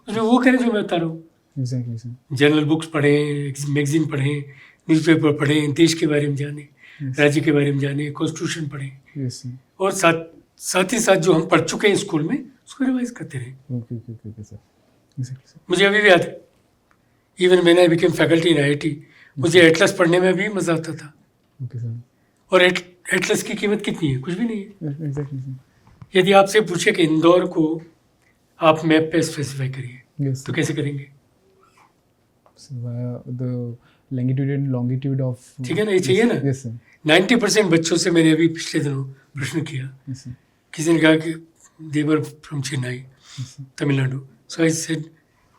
उसमें वो करें जो मैं बता रहा हूँ। Exactly, sir. जनरल बुक्स पढ़ें, मैगजीन पढ़ें, न्यूज़पेपर पढ़ें, देश के बारे में जानें, राज्य के बारे में जानें, कॉन्स्टिट्यूशन पढ़ें, Yes, sir. और साथ ही साथ जो हम पढ़ चुके हैं स्कूल में उसको रिवाइज करते रहें। Okay, okay, okay, okay, sir. Exactly, sir. मुझे अभी भी याद है, इवन मैंने बिकेम फैकल्टी इन IIT, मुझे एटलस पढ़ने में भी मज़ा आता था। Okay, sir. और एटलस की कीमत कितनी है? कुछ भी नहीं है। Exactly, sir. यदि आपसे पूछे कि इंदौर को आप मैप पे स्पेसिफाई करिए, Yes, तो sir. कैसे करेंगे? So via the longitude and longitude of. ठीक है ना, ये चाहिए ना। Yes, sir. 90% बच्चों से मैंने अभी पिछले दिनों प्रश्न किया, Yes, sir. किसी ने कहा कि they were from Chennai, Yes, sir. Tamilnadu. So I said,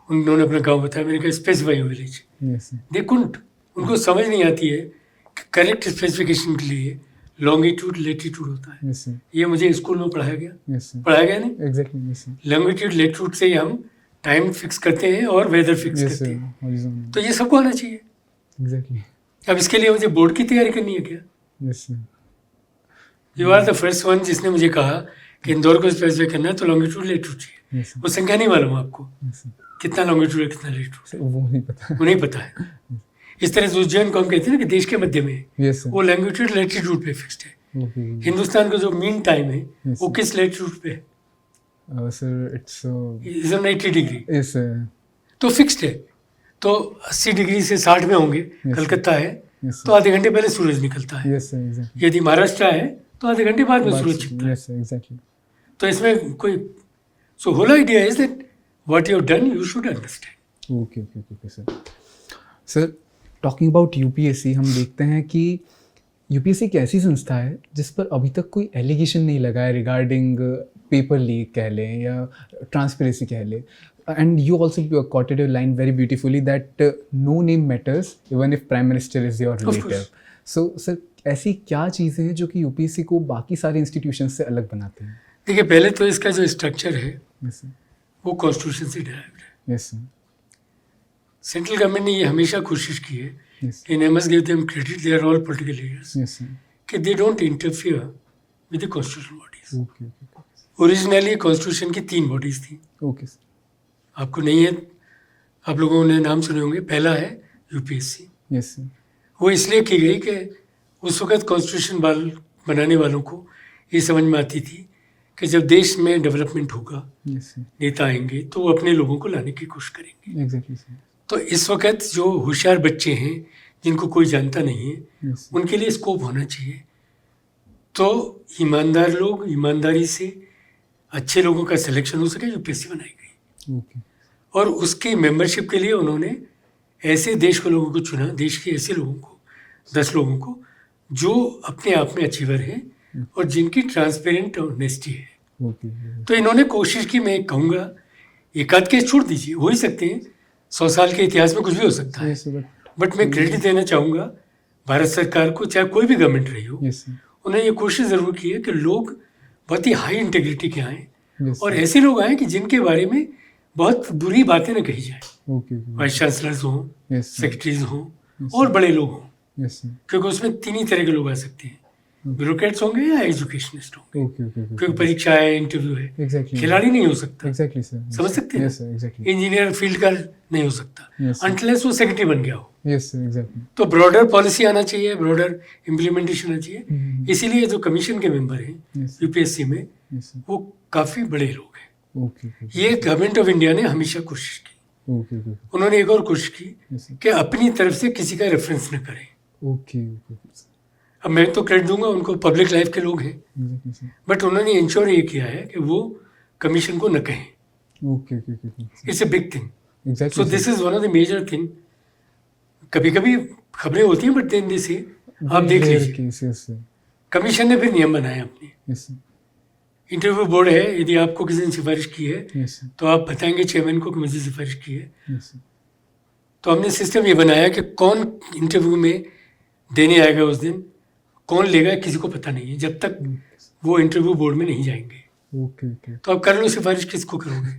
उन्होंने अपना गांव बताया, मैंने कहा specify your village. Yes, sir. They couldn't, उनको समझ नहीं आती है कि करेक्ट स्पेसिफिकेशन के लिए लॉन्गिट्यूड लेटीट्यूड होता है। Yes, sir. ये मुझे स्कूल में पढ़ाया गया, Yes, sir. पढ़ाया गया नहीं। Exactly, yes, sir. Longitude latitude से ही हम टाइम फिक्स करते हैं और वेदर फिक्स Yes, करते sir. हैं। Horizon. तो ये सबको आना चाहिए। Exactly. अब इसके लिए मुझे बोर्ड की तैयारी करनी है क्या? Yes, sir. You are the first one जिसने मुझे कहा कि इंदौर को स्पेसिफाई करना है तो लॉन्गिट्यूड लेटीट्यूड चाहिए। Yes, sir. वो संख्या नहीं मालूम आपको, Yes, sir. कितना लॉन्गिट्यूड है कितना लेटीट्यूड, Sir, वो नहीं पता. वो नहीं पता है। इस तरह से उज्जैन को हम कहते हैं ना कि देश के मध्य में है, Yes, sir. वो लॉन्गिट्यूड लेटीट्यूड पे फिक्स्ड है। Okay. हिंदुस्तान का जो मीन टाइम है Yes, वो sir. किस लेटीट्यूड पे है? Sir, it's. 80 degree, Yes, sir. तो फिक्स्ड है। तो 80 डिग्री से 60 में होंगे, sir. कलकत्ता है Yes, sir. तो आधे घंटे पहले सूरज निकलता है। Yes, sir. Exactly. यदि महाराष्ट्र है तो आधे घंटे बाद में सूरज छिपता है। Yes, sir. Exactly. तो इसमें कोई, so whole idea is that what you have done you should understand. Okay, okay, okay, okay, sir. Sir, talking about UPSC, हम देखते हैं कि UPSC एक ऐसी संस्था है जिस पर अभी तक कोई एलिगेशन नहीं लगा है रिगार्डिंग पेपर लीक कह लें या ट्रांसपेरेंसी कह लें, and you also quoted your line very beautifully that no name matters even if prime minister is your course. relative. So sir, ऐसी क्या चीज़ें हैं जो कि UPSC को बाकी सारे इंस्टीट्यूशन से अलग बनाते हैं? देखिए, पहले तो इसका जो स्ट्रक्चर है Yes, sir. वो कॉन्स्टिट्यूशन से डिराइव्ड है। Yes, sir. सेंट्रल गवर्नमेंट ने ये हमेशा कोशिश की है, Yes. In I must give them credit, they are all political leaders, Yes, sir. कि they don't interfere with the constitutional bodies. Okay, okay, okay. Originally constitution की 3 bodies थी, Okay, sir. आपको नहीं है, आप लोगों ने नाम सुने होंगे। पहला है UPSC, Yes, sir. वो इसलिए की गई कि उस वक्त कॉन्स्टिट्यूशन बनाने वालों को ये समझ में आती थी कि जब देश में डेवलपमेंट होगा, Yes, sir. नेता आएंगे तो वो अपने लोगों को लाने की कोशिश करेंगे। Exactly, sir. तो इस वक्त जो होशियार बच्चे हैं जिनको कोई जानता नहीं है, Yes, sir. उनके लिए स्कोप होना चाहिए। तो ईमानदार लोग, ईमानदारी से अच्छे लोगों का सिलेक्शन हो सके, UPSC बनाई गई। Okay. और उसकी मेंबरशिप के लिए उन्होंने ऐसे देश के लोगों को चुना, देश के ऐसे लोगों को, 10 लोगों को जो अपने आप में अचीवर हैं और जिनकी ट्रांसपेरेंट ऑनेस्टी है। ओके तो इन्होंने कोशिश की, मैं कहूँगा एक आध केस छोड़ दीजिए, हो ही सकते हैं, 100 साल के इतिहास में कुछ भी हो सकता है, यस सर बट मैं क्रेडिट देना चाहूँगा भारत सरकार को, चाहे कोई भी गवर्नमेंट रही हो, यस सर उन्होंने ये कोशिश ज़रूर की है कि लोग बहुत ही हाई इंटेग्रिटी के आएँ यस और ऐसे लोग आएँ कि जिनके बारे में बहुत बुरी बातें न कही जाए। ओके वाइस चांसलर्स हों, यस सर सेक्रेटरीज हों और बड़े लोग हों, यस सर क्योंकि उसमें 3 ही तरह के लोग आ सकते हैं, ब्यूरोक्रेट्स होंगे या एजुकेशनिस्ट होंगे, ओके ओके क्योंकि परीक्षा है, इंटरव्यू है, एग्जैक्टली खिलाड़ी नहीं हो सकता, एग्जैक्टली सर समझ सकते हैं? Yes sir exactly engineer field का नहीं हो सकता Yes, sir. अनटिलेस वो सेक्रेटरी बन गया हो। यस सर एग्जैक्टली तो ब्रॉडर पॉलिसी आना चाहिए, ब्रॉडर इम्प्लीमेंटेशन आना चाहिए। इसीलिए जो कमीशन के मेंबर हैं यस यूपीएससी में, यस सर वो काफ़ी बड़े लोग हैं। ओके ओके ये गवर्नमेंट ऑफ इंडिया ने हमेशा कोशिश की। ओके ओके उन्होंने एक और कोशिश की यस सर कि अपनी तरफ से किसी का रेफरेंस न करें। ओके ओके अब मैं तो क्रेडिट दूंगा उनको, पब्लिक लाइफ के लोग हैं, एग्जैक्टली सर बट उन्होंने इंश्योर ये किया है कि वो कमीशन को न कहें। Okay okay okay it's a big thing. So exactly this is one of the major thing. कभी कभी खबरें होती हैं, बट देन दिस आप देख लीजिए, केस यस सर कमीशन ने फिर नियम बनाए अपने। यस सर इंटरव्यू बोर्ड है, यदि आपको किसी ने सिफारिश की है यस सर तो आप बताएंगे चेयरमैन को कि मुझे सिफारिश की है। यस सर तो हमने सिस्टम ये बनाया कि कौन इंटरव्यू में देने आएगा उस दिन, कौन लेगा, किसी को पता नहीं है जब तक वो इंटरव्यू बोर्ड में नहीं जाएंगे। ओके ओके तो आप कर लो सिफारिश, किसको करोगे?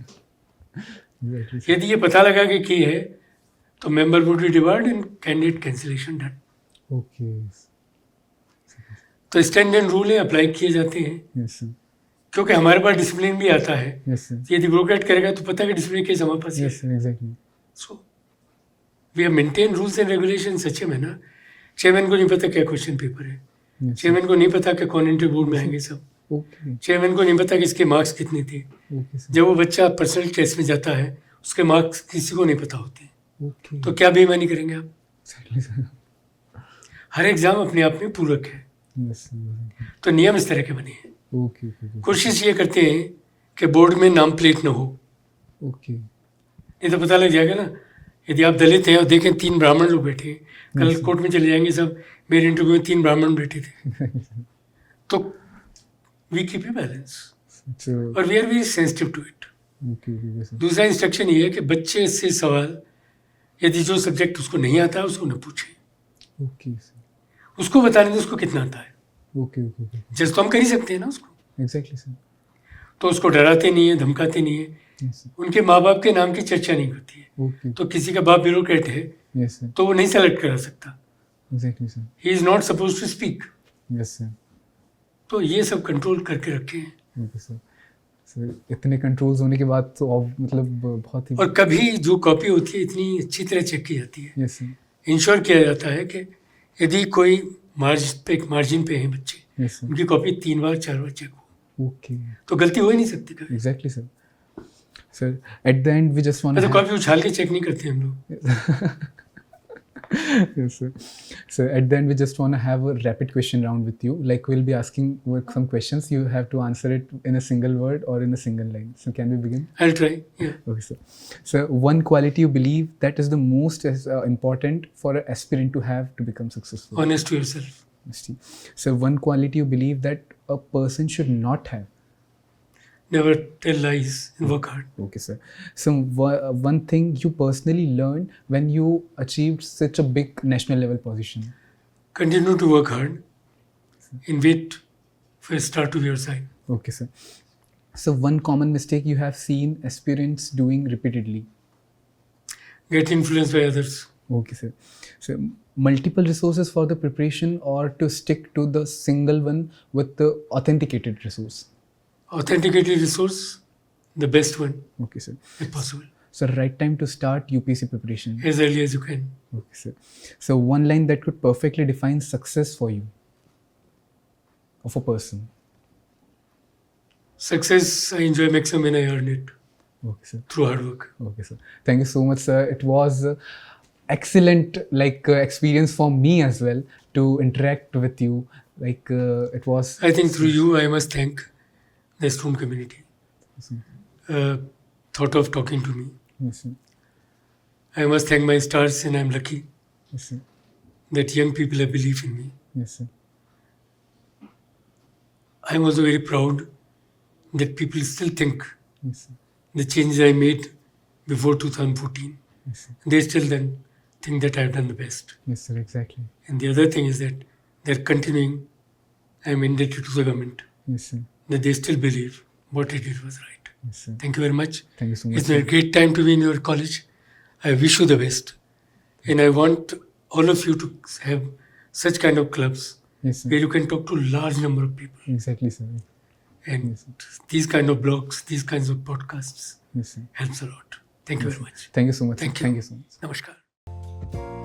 एग्जैक्टली सर यदि ये पता लगा कि की है तो member would be debarred and candidate cancellation done. Okay तो स्टैंडर्ड रूल है, अप्लाई किए जाते हैं, यस सर क्योंकि हमारे पास डिसिप्लिन भी आता है। यस सर यदि ब्रोकेट करेगा तो पता है कि डिसिप्लिन केस हमारे पास है। Yes sir exactly so we have maintain rules and regulation such है ना। चेयरमैन को नहीं पता क्या क्वेश्चन पेपर है, यस चेयरमैन को नहीं पता कि कौन इंटरव्यू बोर्ड में आएंगे सब, ओके चेयरमैन को नहीं पता कि इसके मार्क्स कितने थे। ओके सर जब वो बच्चा पर्सनल टेस्ट में जाता है उसके मार्क्स किसी को नहीं पता होते, ओके तो क्या बेईमानी करेंगे आप? एग्जैक्टली सर हर एग्जाम अपने आप में पूरक है, यस सर तो नियम इस तरह के बने हैं। ओके ओके कोशिश ये करते हैं कि बोर्ड में नाम प्लेट ना हो, ओके नहीं तो पता लग जाएगा ना। यदि आप दलित हैं और देखें 3 ब्राह्मण लोग बैठे हैं, कल कोर्ट में चले जाएंगे सब, मेरे इंटरव्यू में 3 ब्राह्मण बैठे थे, तो we keep a balance so और we are very sensitive to it. Okay okay sir दूसरा इंस्ट्रक्शन ये है कि बच्चे से सवाल, यदि जो सब्जेक्ट उसको नहीं आता है उसको न पूछे, ओके सर उसको बताने दो उसको कितना आता है। ओके ओके ओके जस्ट तो हम कर ही सकते हैं ना उसको, एग्जैक्टली सर तो उसको डराते नहीं है, धमकाते नहीं है, यस सर उनके माँ बाप के नाम की चर्चा नहीं होती है। ओके तो किसी का बाप ब्यूरोक्रेट है यस सर तो वो नहीं सेलेक्ट करा सकता, exactly sir he is not suppose to speak. Yes sir तो ये सब कंट्रोल करके रखे हैं। ओके सर सर इतने कंट्रोल्स होने के बाद तो मतलब बहुत ही और कभी जो कॉपी होती है इतनी अच्छी तरह चेक की जाती है, यस सर इंश्योर किया जाता है कि यदि कोई मार्जिन पे हैं बच्चे, यस सर उनकी कॉपी 3 बार 4 बार चेक हो, ओके तो गलती हो ही नहीं सकती कभी। Exactly sir sir at the end we just want तो कॉपी उछाल के चेक नहीं करते हम लोग। yes sir so at the end we just want to have a rapid question round with you, like we'll be asking some questions, you have to answer it in a single word or in a single line. So can we begin? I'll try. Yeah. Okay sir. So one quality you believe that is the most important for an aspirant to have to become successful? Honest to yourself. Honesty. So one quality you believe that a person should not have? Never tell lies and work hard. Okay sir. So one thing you personally learned when you achieved such a big national level position? Continue to work hard and wait for a star to be your sign. Okay sir. So one common mistake you have seen aspirants doing repeatedly? Get influenced by others. Okay sir. So multiple resources for the preparation or to stick to the single one with the authenticated resource? Authenticated resource, the best one Okay sir. if possible, So right time to start UPSC preparation? as early as you can. Okay sir. So one line that could perfectly define success for you of a person? Success, I enjoy maximum when I earn it Okay sir. through hard work. Okay sir. Thank you so much sir. It was excellent experience for me as well to interact with you. It was. I think through you, I must thank the Stone community. Thought of talking to me. Yes, sir. I must thank my stars, and I'm lucky Yes, sir. that young people have belief in me. Yes, sir. I'm also very proud that people still think Yes, sir. the changes I made before 2014, Yes, sir. they still then think that I've done the best. Yes, sir. Exactly. And the other thing is that they're continuing, I'm indebted to the government, Yes, sir. that they still believe what I did was right. Yes, sir. Thank you very much. Thank you so much. It's been a Sir. great time to be in your college. I wish you the best. And I want all of you to have such kind of clubs Yes, sir. where you can talk to a large number of people. Exactly, sir. And Yes, these kind of blogs, these kinds of podcasts Yes, sir. helps a lot. Thank you very much. Thank you so much. Thank sir. you. Thank you so much. Namaskar.